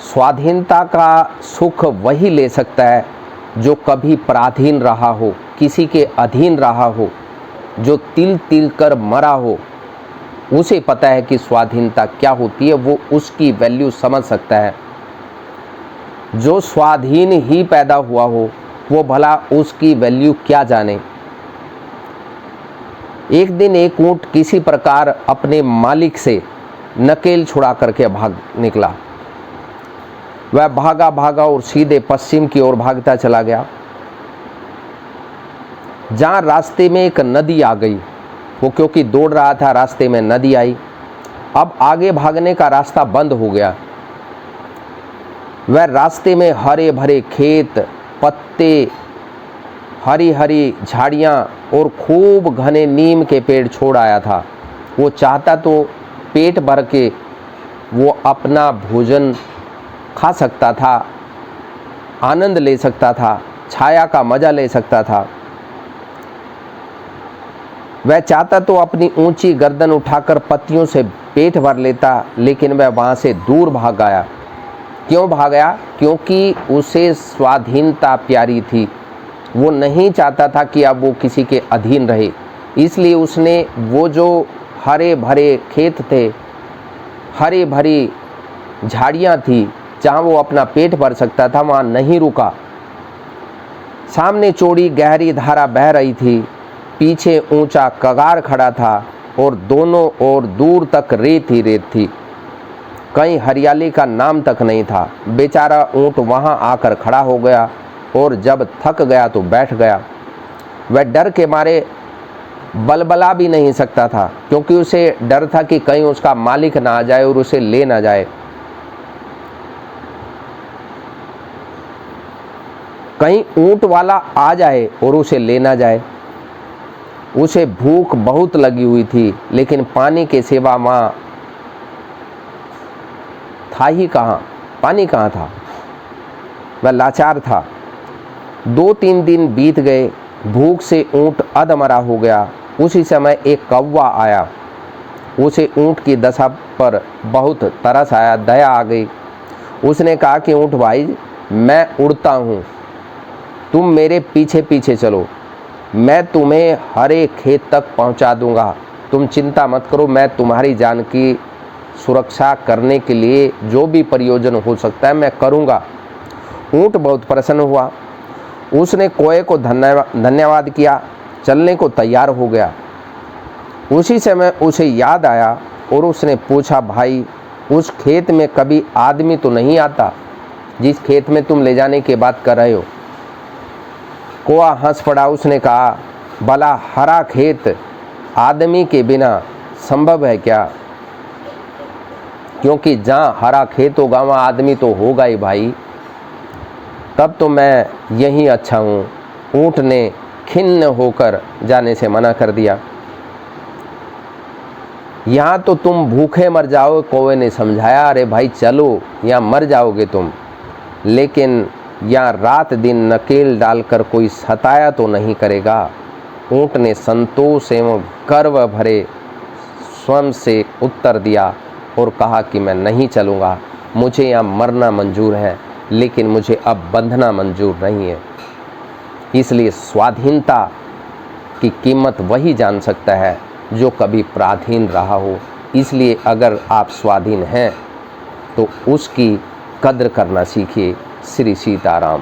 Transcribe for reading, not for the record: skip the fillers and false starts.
स्वाधीनता का सुख वही ले सकता है जो कभी पराधीन रहा हो, किसी के अधीन रहा हो, जो तिल तिल कर मरा हो। उसे पता है कि स्वाधीनता क्या होती है, वो उसकी वैल्यू समझ सकता है। जो स्वाधीन ही पैदा हुआ हो वो भला उसकी वैल्यू क्या जाने। एक दिन एक ऊंट किसी प्रकार अपने मालिक से नकेल छुड़ा करके भाग निकला। वह भागा भागा और सीधे पश्चिम की ओर भागता चला गया। जहाँ रास्ते में एक नदी आ गई, वो क्योंकि दौड़ रहा था, रास्ते में नदी आई। अब आगे भागने का रास्ता बंद हो गया। वह रास्ते में हरे भरे खेत, पत्ते, हरी हरी झाड़ियाँ और खूब घने नीम के पेड़ छोड़ आया था। वो चाहता तो पेट भर के वो अपना भोजन खा सकता था, आनंद ले सकता था, छाया का मजा ले सकता था। वह चाहता तो अपनी ऊंची गर्दन उठाकर पत्तियों से पेट भर लेता, लेकिन वह वहाँ से दूर भाग गया। क्यों भाग गया? क्योंकि उसे स्वाधीनता प्यारी थी। वो नहीं चाहता था कि अब वो किसी के अधीन रहे। इसलिए उसने वो जो हरे भरे खेत थे, हरी भरी झाड़ियाँ थी, जहाँ वो अपना पेट भर सकता था, वहाँ नहीं रुका। सामने चौड़ी गहरी धारा बह रही थी, पीछे ऊंचा कगार खड़ा था और दोनों ओर दूर तक रेत ही रेत थी। कहीं हरियाली का नाम तक नहीं था। बेचारा ऊंट वहाँ आकर खड़ा हो गया और जब थक गया तो बैठ गया। वह डर के मारे बलबला भी नहीं सकता था, क्योंकि उसे डर था कि कहीं उसका मालिक ना आ जाए और उसे ले ना जाए। कहीं ऊंट वाला आ जाए और उसे ले ना जाए। उसे भूख बहुत लगी हुई थी, लेकिन पानी के सिवा वहाँ था ही कहाँ, पानी कहाँ था। वह लाचार था। 2-3 दिन बीत गए। भूख से ऊंट अधमरा हो गया। उसी समय एक कौवा आया। उसे ऊंट की दशा पर बहुत तरस आया, दया आ गई। उसने कहा कि ऊंट भाई, मैं उड़ता हूँ, तुम मेरे पीछे पीछे चलो, मैं तुम्हें हरे खेत तक पहुँचा दूँगा। तुम चिंता मत करो, मैं तुम्हारी जान की सुरक्षा करने के लिए जो भी प्रयोजन हो सकता है मैं करूँगा। ऊंट बहुत प्रसन्न हुआ। उसने कोए को धन्यवाद किया, चलने को तैयार हो गया। उसी समय उसे याद आया और उसने पूछा, भाई उस खेत में कभी आदमी तो नहीं आता जिस खेत में तुम ले जाने की बात कर रहे हो? कौआ हंस पड़ा। उसने कहा, भला हरा खेत आदमी के बिना संभव है क्या? क्योंकि जहाँ हरा खेत होगा वहाँ आदमी तो होगा ही भाई। तब तो मैं यहीं अच्छा हूँ। ऊँट ने खिन्न होकर जाने से मना कर दिया। यहाँ तो तुम भूखे मर जाओ, कौवे ने समझाया। अरे भाई चलो, यहाँ मर जाओगे तुम, लेकिन यहाँ रात दिन नकेल डालकर कोई सताया तो नहीं करेगा। ऊँट ने संतोष एवं गर्व भरे स्वयं से उत्तर दिया और कहा कि मैं नहीं चलूँगा, मुझे यहाँ मरना मंजूर है, लेकिन मुझे अब बंधना मंजूर नहीं है। इसलिए स्वाधीनता की कीमत वही जान सकता है जो कभी पराधीन रहा हो। इसलिए अगर आप स्वाधीन हैं तो उसकी कद्र करना सीखिए। श्री सीताराम।